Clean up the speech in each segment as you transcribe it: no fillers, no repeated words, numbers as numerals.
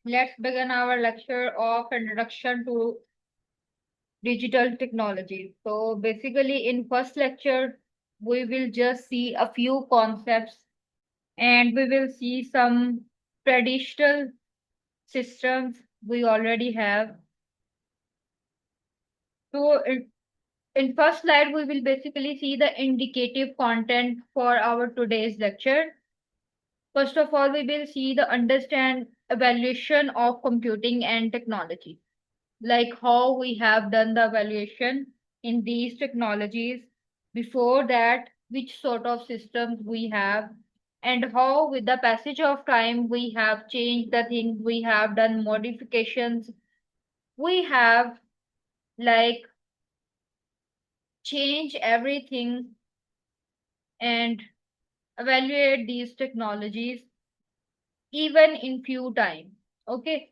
Let's begin our lecture of Introduction to Digital Technology. So basically in first lecture, we will just see a few concepts and we will see some traditional systems we already have. So in first slide, we will basically see the indicative content for our today's lecture. First of all, we will see the understand evaluation of computing and technology, like how we have done the evaluation in these technologies. Before that, which sort of systems we have, and how with the passage of time we have changed the things, we have done modifications, we have like changed everything and evaluate these technologies even in few time. Okay.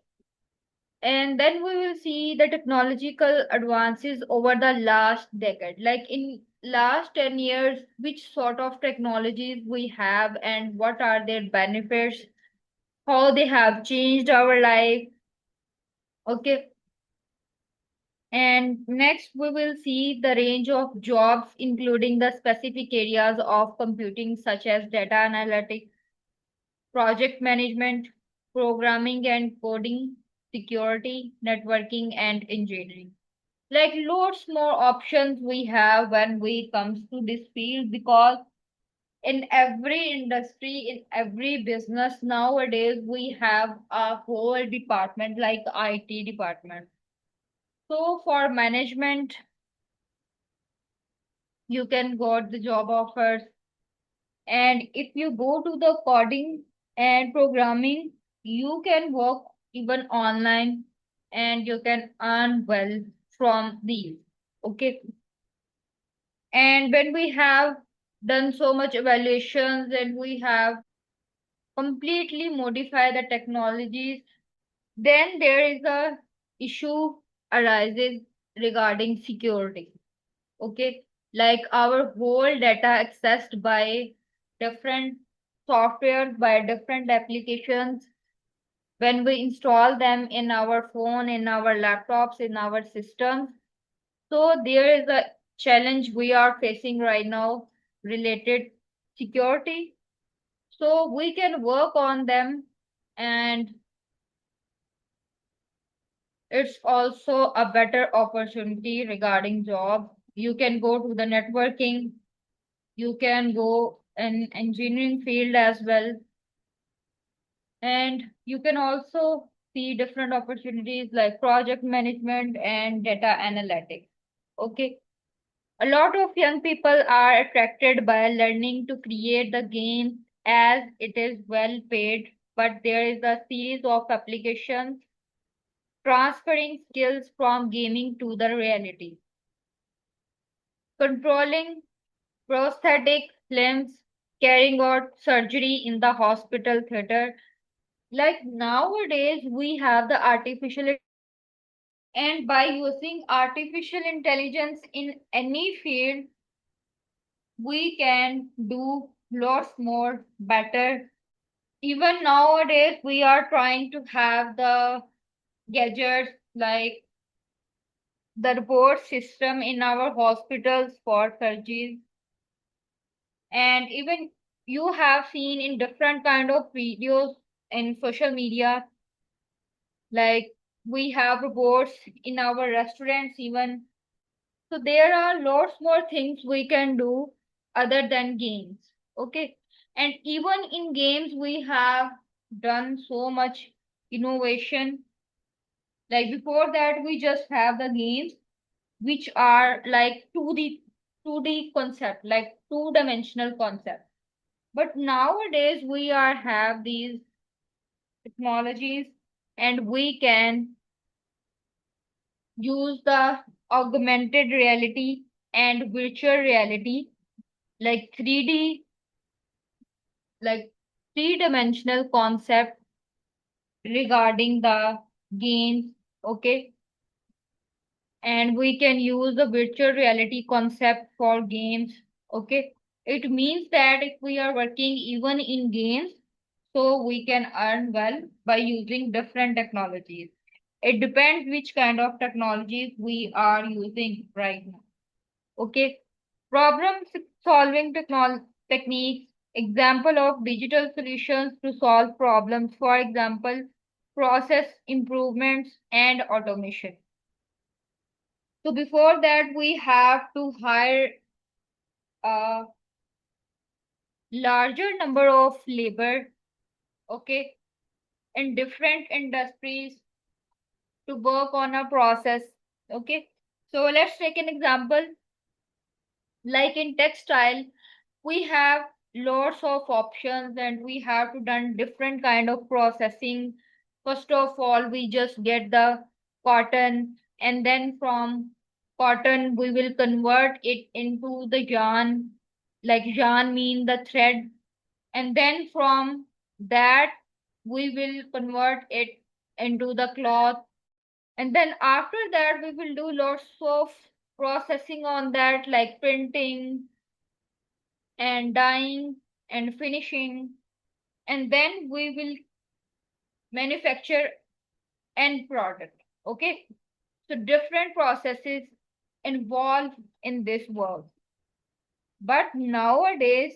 And then we will see the technological advances over the last decade, like in last 10 years, which sort of technologies we have and what are their benefits, how they have changed our life. Okay. And next we will see the range of jobs including the specific areas of computing such as data analytics, project management, programming and coding, security, networking and engineering. Like loads more options we have when we comes to this field, because in every industry, in every business nowadays we have a whole department like IT department. So for management you can got the job offers, and if you go to the coding and programming you can work even online and you can earn well from these. Okay. And when we have done so much evaluations and we have completely modified the technologies, then there is a issue arises regarding security. Okay. Like our whole data accessed by different softwares, by different applications, when we install them in our phone, in our laptops, in our systems. So there is a challenge we are facing right now related security. So we can work on them, and it's also a better opportunity regarding job. You can go to the networking, you can go in engineering field as well, and you can also see different opportunities like project management and data analytics. Okay. A lot of young people are attracted by learning to create the game as it is well paid, but there is a series of applications transferring skills from gaming to the reality. Controlling prosthetic limbs, carrying out surgery in the hospital theater. Like nowadays, we have the artificial, and by using artificial intelligence in any field, we can do lots more better. Even nowadays, we are trying to have the gadgets like the report system in our hospitals for surgeries. And even you have seen in different kind of videos in social media, like we have robots in our restaurants even. So there are lots more things we can do other than games. Okay. And even in games, we have done so much innovation. Like before that, we just have the games which are like 2D concept, like two-dimensional concept. But nowadays we are have these technologies and we can use the augmented reality and virtual reality, like 3D, like three-dimensional concept regarding the games. Okay. And we can use the virtual reality concept for games. Okay. It means that if we are working even in games, so we can earn well by using different technologies. It depends which kind of technologies we are using right now. Okay. Problem solving techniques, example of digital solutions to solve problems, for example, process improvements and automation. So before that, we have to hire a larger number of labor, okay, in different industries to work on a process. Okay. So let's take an example. Like in textile, we have lots of options and we have to done different kind of processing. First of all, we just get the cotton, and then from cotton we will convert it into the yarn. Like yarn mean the thread, and then from that we will convert it into the cloth, and then after that we will do lots of processing on that, like printing and dyeing and finishing, and then we will manufacture end product. Okay, so different processes involved in this work. But nowadays,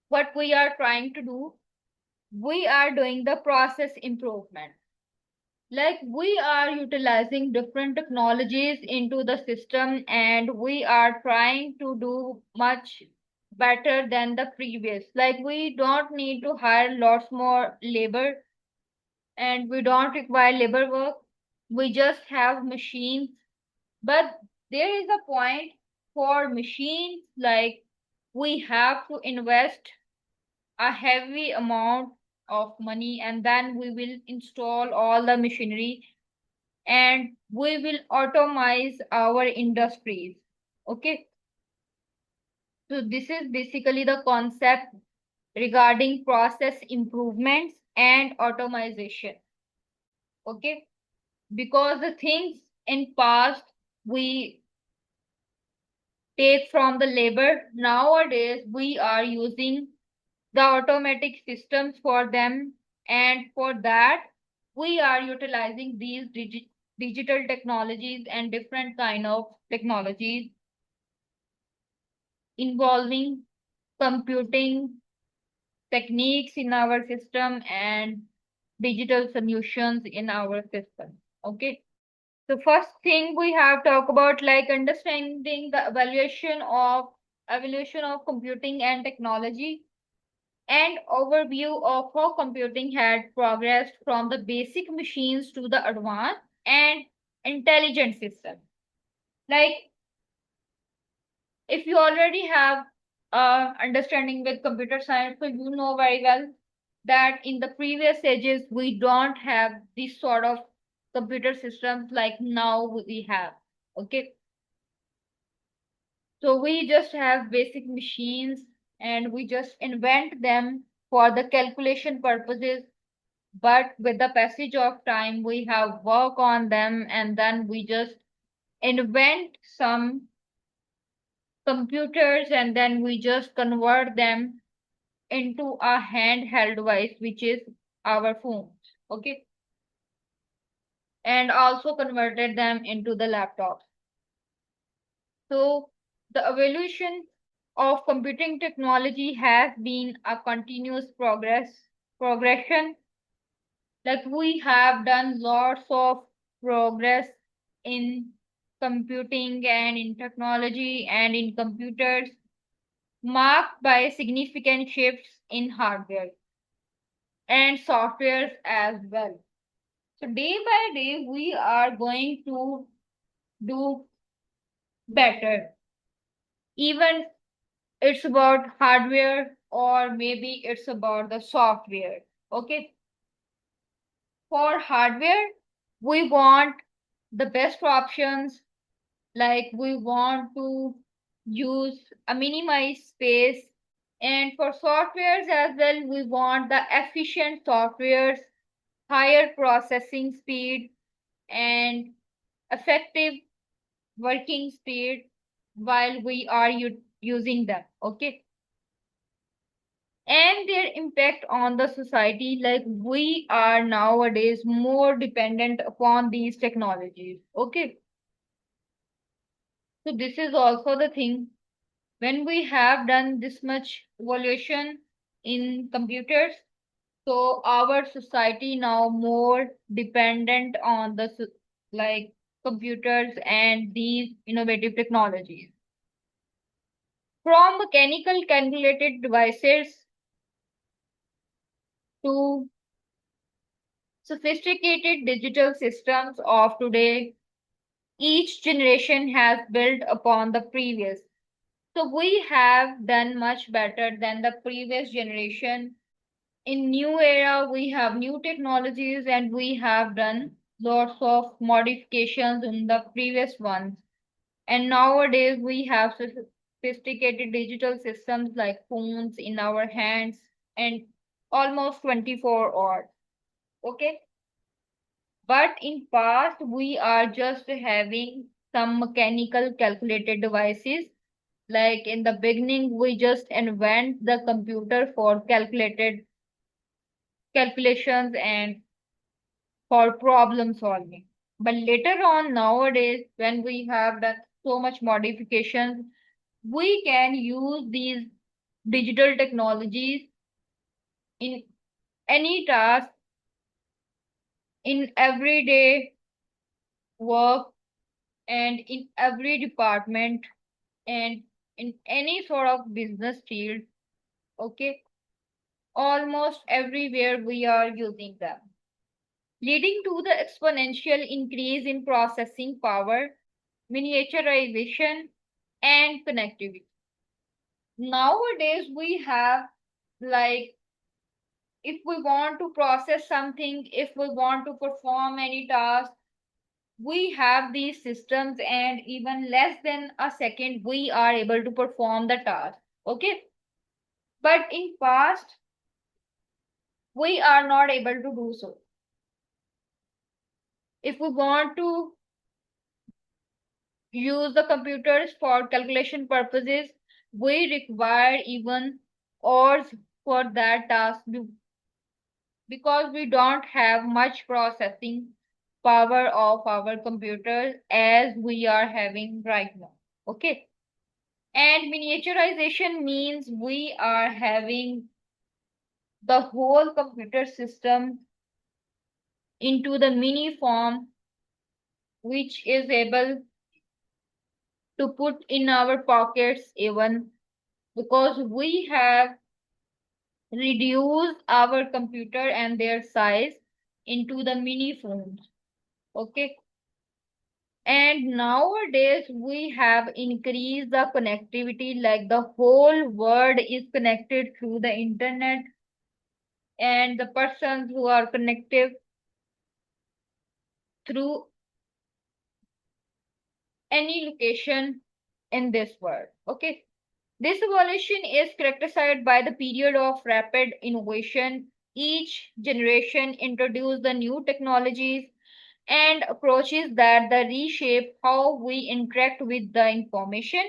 what we are trying to do, we are doing the process improvement. Like we are utilizing different technologies into the system, and we are trying to do much better than the previous. Like we don't need to hire lots more labor, and we don't require labor work. We just have machines. But there is a point for machines, like we have to invest a heavy amount of money, and then we will install all the machinery, and we will automize our industries. Okay, so this is basically the concept regarding process improvements and automation. Okay, because the things in past we take from the labor, nowadays we are using the automatic systems for them, and for that we are utilizing these digital technologies and different kind of technologies involving computing techniques in our system and digital solutions in our system. Okay, so first thing we have talk about, like understanding the evolution of computing and technology, and overview of how computing had progressed from the basic machines to the advanced and intelligent systems. Like if you already have understanding with computer science, so you know very well that in the previous ages we don't have this sort of computer systems like now we have. Okay, so we just have basic machines, and we just invent them for the calculation purposes. But with the passage of time, we have work on them, and then we just invent some computers, and then we just convert them into a handheld device, which is our phones. Okay, and also converted them into the laptops. So the evolution of computing technology has been a continuous progression. Like we have done lots of progress in computing and in technology and in computers, marked by significant shifts in hardware and softwares as well. So day by day, we are going to do better. Even it's about hardware, or maybe it's about the software. Okay. For hardware, we want the best options, like we want to use a minimized space, and for softwares as well we want the efficient softwares, higher processing speed, and effective working speed while we are using them. Okay, and their impact on the society. Like we are nowadays more dependent upon these technologies. Okay, so this is also the thing. When we have done this much evolution in computers, so our society now more dependent on the like computers and these innovative technologies. From mechanical calculated devices to sophisticated digital systems of today, each generation has built upon the previous. So we have done much better than the previous generation. In new era, we have new technologies and we have done lots of modifications in the previous ones. And nowadays, we have sophisticated digital systems like phones in our hands and almost 24 hours. Okay. But in past, we are just having some mechanical calculated devices. Like in the beginning, we just invent the computer for calculated calculations and for problem solving. But later on, nowadays, when we have done so much modifications, we can use these digital technologies in any task, in everyday work, and in every department, and in any sort of business field. Okay, almost everywhere we are using them, leading to the exponential increase in processing power, miniaturization, and connectivity. Nowadays, we have like if we want to process something, if we want to perform any task, we have these systems, and even less than a second, we are able to perform the task. Okay, but in past, we are not able to do so. If we want to use the computers for calculation purposes, we require even hours for that task because we don't have much processing power of our computers as we are having right now. Okay. And miniaturization means we are having the whole computer system into the mini form, which is able to put in our pockets even because we have reduced our computer and their size into the mini phones. Okay. And nowadays we have increased the connectivity, like the whole world is connected through the internet, and the persons who are connected through any location in this world. Okay. This evolution is characterized by the period of rapid innovation. Each generation introduced the new technologies and approaches that the reshape how we interact with the information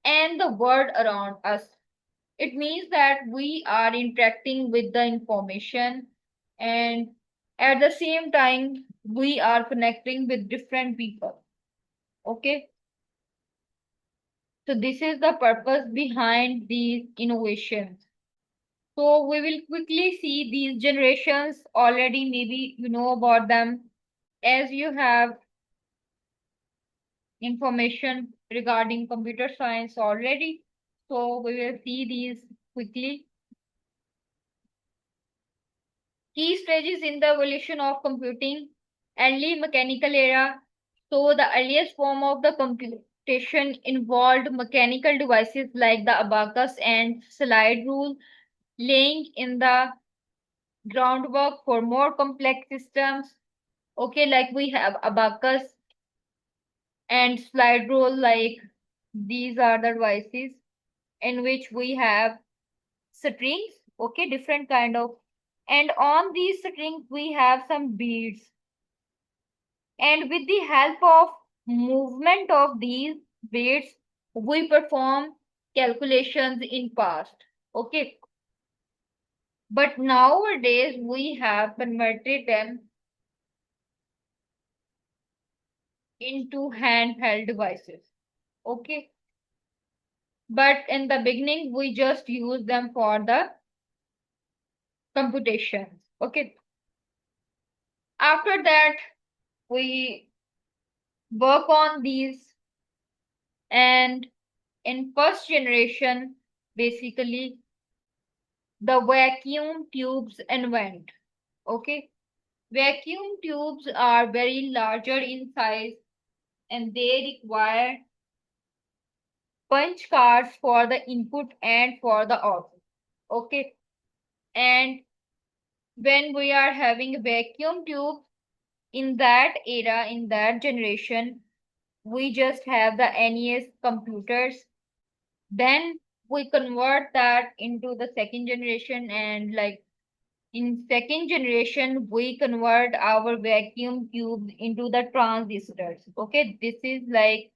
and the world around us. It means that we are interacting with the information, and at the same time we are connecting with different people. Okay, so this is the purpose behind these innovations. So we will quickly see these generations. Already maybe you know about them as you have information regarding computer science already. So we will see these quickly. Key stages in the evolution of computing. Early mechanical era. So the earliest form of the computation involved mechanical devices like the abacus and slide rule, laying in the groundwork for more complex systems. Okay, like we have abacus and slide rule, like these are the devices in which we have strings. Okay, different kind of, and on these strings we have some beads, and with the help of movement of these beads we perform calculations in past. Okay, But nowadays we have converted them into handheld devices. Okay. But in the beginning, we just use them for the computations. Okay. After that, we work on these, and in first generation, basically the vacuum tubes invent. Okay. Vacuum tubes are very larger in size and they require punch cards for the input and for the output. Okay. And when we are having a vacuum tube in that era, in that generation, we just have the NES computers. Then we convert that into the second generation, and like in second generation, we convert our vacuum tubes into the transistors. Okay, this is like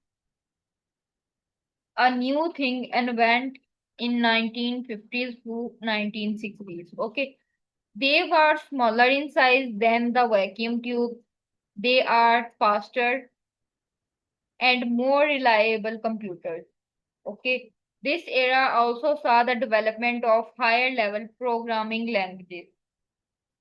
a new thing invent in 1950s to 1960s. Okay, they were smaller in size than the vacuum tube. They are faster and more reliable computers. Okay, this era also saw the development of higher level programming languages.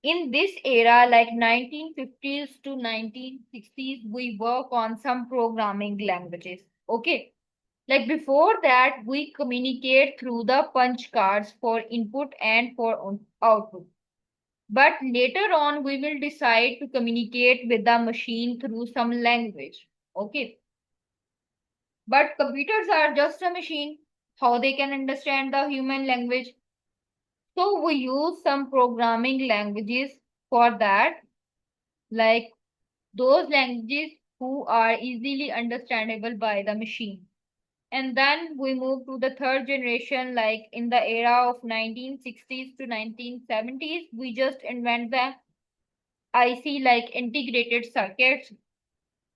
In this era, like 1950s to 1960s, we work on some programming languages. Okay, like before that, we communicate through the punch cards for input and for output. But later on, we will decide to communicate with the machine through some language. Okay. But computers are just a machine. How they can understand the human language? So we use some programming languages for that, like those languages who are easily understandable by the machine. And then we move to the third generation, like in the era of 1960s to 1970s, we just invent the IC, like integrated circuits,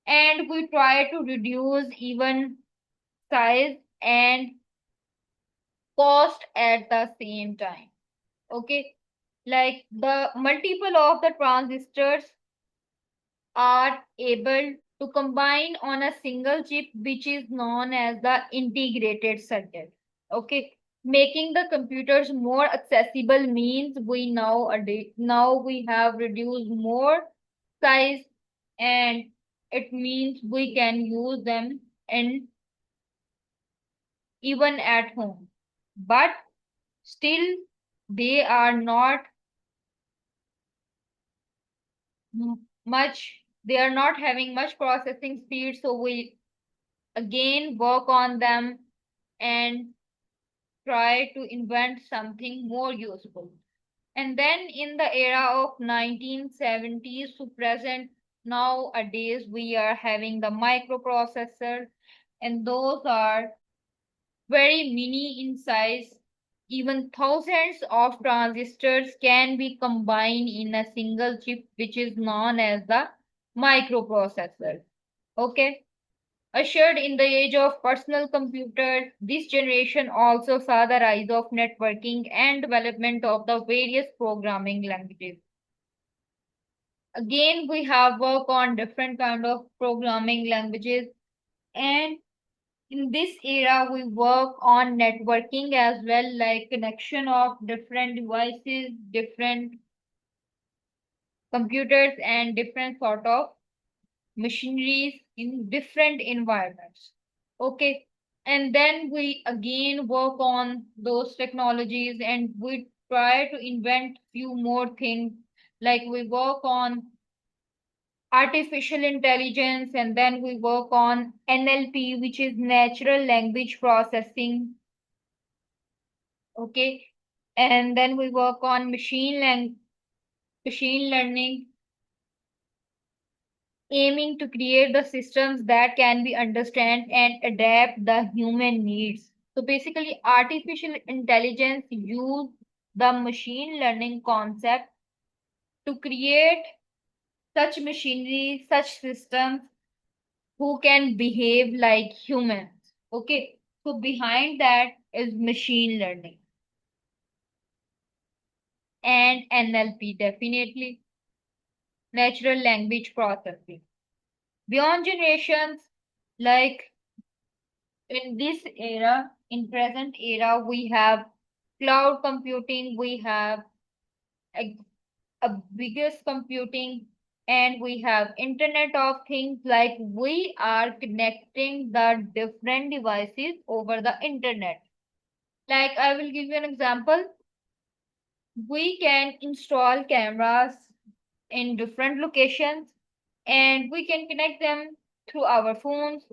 and we try to reduce even size and cost at the same time. Okay, like the multiple of the transistors are able to combine on a single chip, which is known as the integrated circuit. Okay, making the computers more accessible means now we have reduced more size, and it means we can use them and even at home. But still, they are not much, they are not having much processing speed, so we again work on them and try to invent something more useful. And then in the era of 1970s to present, nowadays we are having the microprocessor, and those are very mini in size. Even thousands of transistors can be combined in a single chip, which is known as the microprocessor. Okay. Ushered in the age of personal computers, this generation also saw the rise of networking and development of the various programming languages. Again, we have work on different kind of programming languages, and in this era, we work on networking as well, like connection of different devices, different computers, and different sort of machineries in different environments. Okay. And then we again work on those technologies and we try to invent few more things. Like we work on artificial intelligence, and then we work on NLP, which is natural language processing. Okay. And then we work on machine learning, aiming to create the systems that can be understand and adapt the human needs. So basically, artificial intelligence use the machine learning concept to create such machinery, such systems who can behave like humans. Okay, so behind that is machine learning. and NLP, definitely natural language processing. Beyond generations, like in this era, in present era, we have cloud computing, we have a, a biggest computing, and we have internet of things. Like we are connecting the different devices over the internet. Like I will give you an example. We can install cameras in different locations and we can connect them through our phones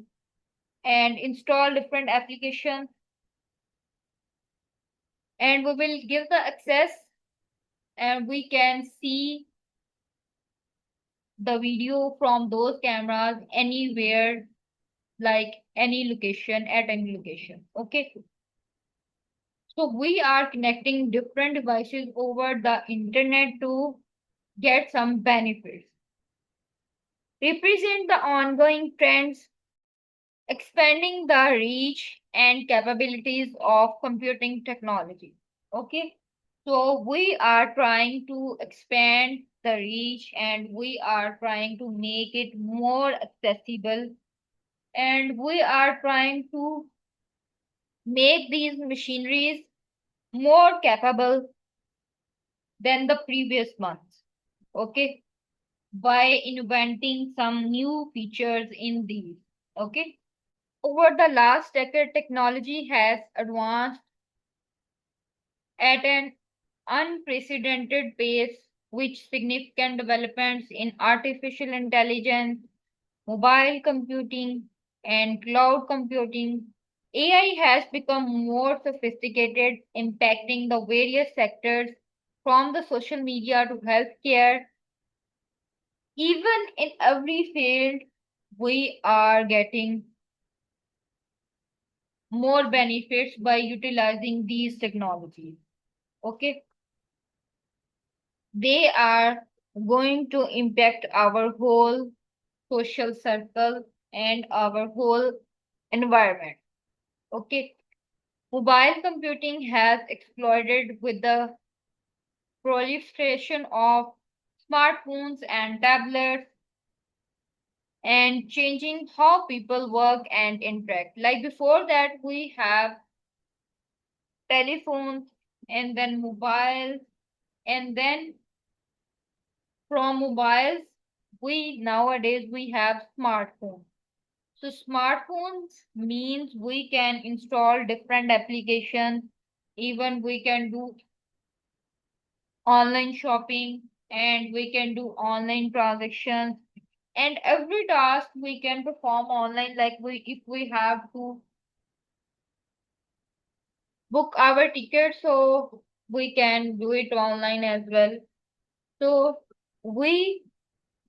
and install different applications, and we will give the access and we can see the video from those cameras anywhere, like any location, at any location. Okay, so we are connecting different devices over the internet to get some benefits. Represent the ongoing trends, expanding the reach and capabilities of computing technology. Okay, so we are trying to expand the reach and we are trying to make it more accessible, and we are trying to make these machineries more capable than the previous months. Okay, by inventing some new features in these. Okay, over the last decade, technology has advanced at an unprecedented pace, with significant developments in artificial intelligence, mobile computing, and cloud computing. AI has become more sophisticated, impacting the various sectors from the social media to healthcare. Even in every field, we are getting more benefits by utilizing these technologies. Okay, they are going to impact our whole social circle and our whole environment. Okay, mobile computing has exploded with the proliferation of smartphones and tablets and changing how people work and interact. Like before that, we have telephones and then mobiles, and then from mobiles, we nowadays we have smartphones. So smartphones means we can install different applications, even we can do online shopping and we can do online transactions, and every task we can perform online. Like we if we have to book our ticket, so we can do it online as well. So we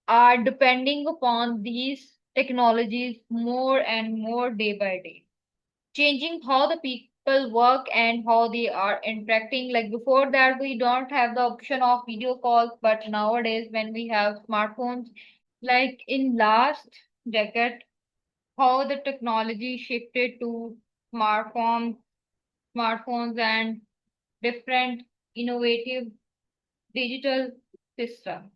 are depending upon these technologies more and more day by day, changing how the people work and how they are interacting. Like before that, we don't have the option of video calls, but nowadays, when we have smartphones, like in last decade, how the technology shifted to smartphones, smartphones and different innovative digital system.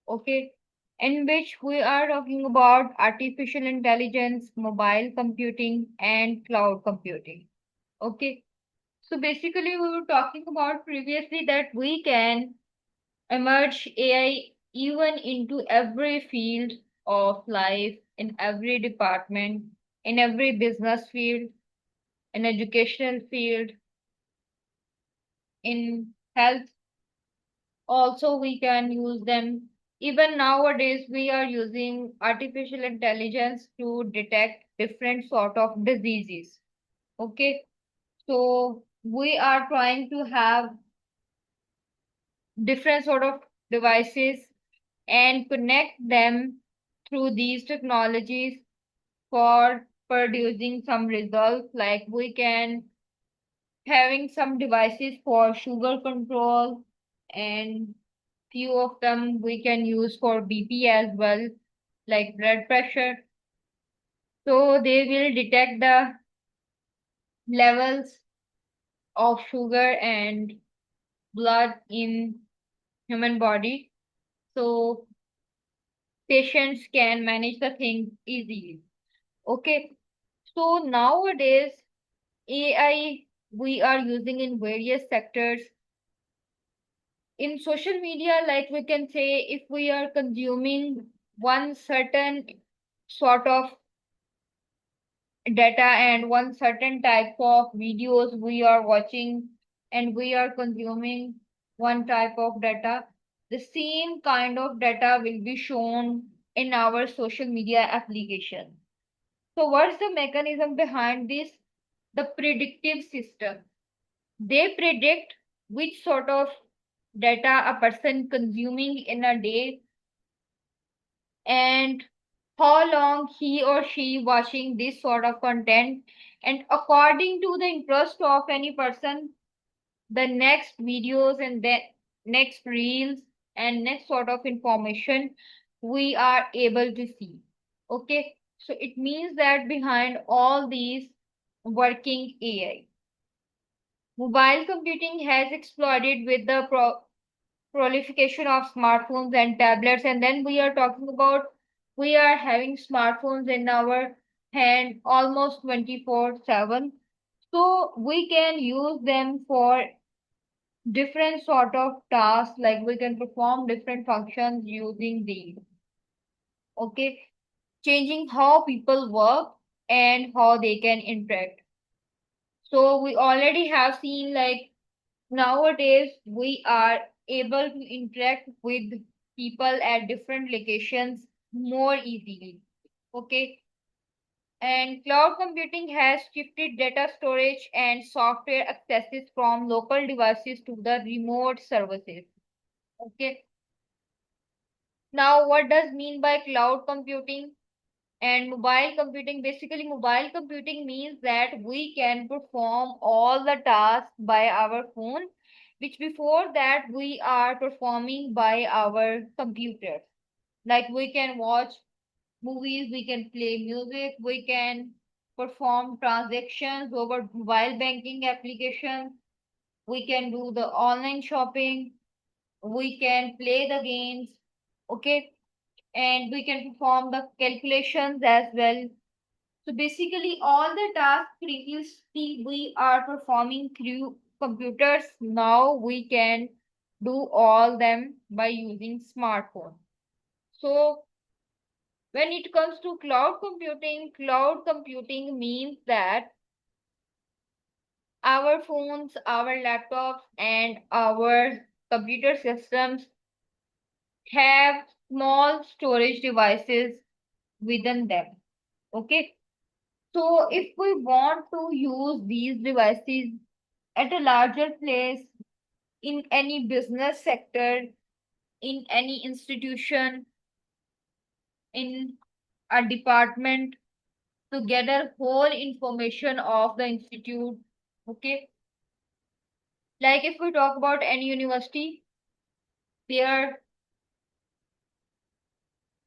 Okay, in which we are talking about artificial intelligence, mobile computing, and cloud computing. Okay, so basically, we were talking about previously that we can emerge AI even into every field of life, in every department, in every business field, in educational field, in health. Also, we can use them. Even nowadays, we are using artificial intelligence to detect different sort of diseases. Okay, so we are trying to have different sort of devices and connect them through these technologies for producing some results. Like we can having some devices for sugar control, and few of them we can use for BP as well, like blood pressure. So they will detect the levels of sugar and blood in human body. So patients can manage the things easily. Okay. So nowadays, AI we are using in various sectors. In social media, like we can say, if we are consuming one certain sort of data and one certain type of videos we are watching and we are consuming one type of data, the same kind of data will be shown in our social media application. So what's the mechanism behind this? The predictive system. They predict which sort of data a person consuming in a day and how long he or she watching this sort of content, and according to the interest of any person, the next videos and the next reels and next sort of information we are able to see. Okay, so it means that behind all these working AI, mobile computing has exploded with the proliferation of smartphones and tablets. And then we are talking about we are having smartphones in our hand almost 24/7. So we can use them for different sort of tasks, like we can perform different functions using these. Okay, changing how people work and how they can interact. So we already have seen, like, nowadays, we are able to interact with people at different locations more easily. Okay. And cloud computing has shifted data storage and software accesses from local devices to the remote services. Okay. Now, what does mean by cloud computing and mobile computing? Basically, mobile computing means that we can perform all the tasks by our phone, which before that we are performing by our computers. Like we can watch movies, we can play music, we can perform transactions over mobile banking applications, we can do the online shopping, we can play the games, okay, and we can perform the calculations as well. So basically, all the tasks previously we are performing through computers, now we can do all them by using smartphone. So when it comes to cloud computing means that our phones, our laptops, and our computer systems have small storage devices within them. Okay. So if we want to use these devices at a larger place in any business sector, in any institution, in a department, to gather whole information of the institute. Okay. Like if we talk about any university, their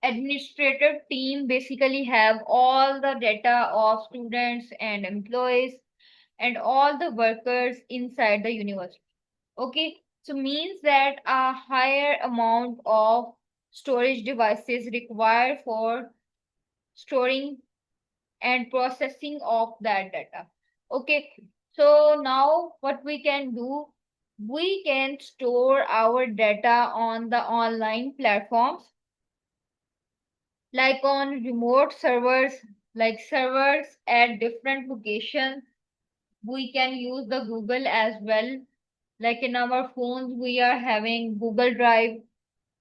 administrative team basically have all the data of students and employees and all the workers inside the university. Okay, so means that a higher amount of storage devices required for storing and processing of that data. Okay, so now what we can do, we can store our data on the online platforms, like on remote servers, like servers at different locations. We can use the Google as well. Like in our phones, we are having Google Drive.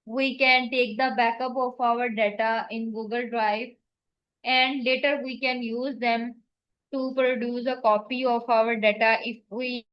We can take the backup of our data in Google Drive, and later we can use them to produce a copy of our data if we